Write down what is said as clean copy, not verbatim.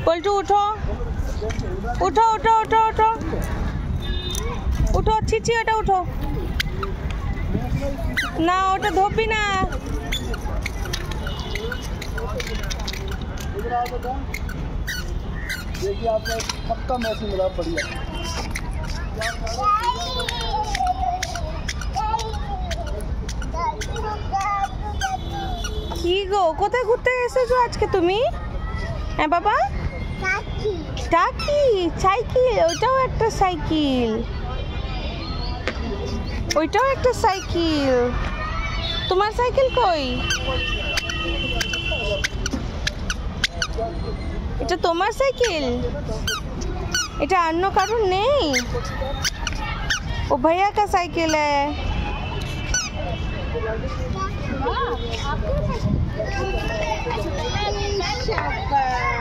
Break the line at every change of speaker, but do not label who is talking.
पलटू उठो उठो उठो उठो उठो उठो छिची ওটা उठो ना ওটা ধোবি না
देखिए आपने पक्का मैसेज मिला बढ़िया
কি গো কোথায় ঘুরতে এসেছো আজকে তুমি হ্যাঁ বাবা টাকি সাইকেল ওইটাও একটা সাইকেল ওইটাও একটা সাইকেল তোমার সাইকেল কই এটা তোমার সাইকেল এটা অন্য কারণ নেই वो भैया का साइकिल है
शाबाश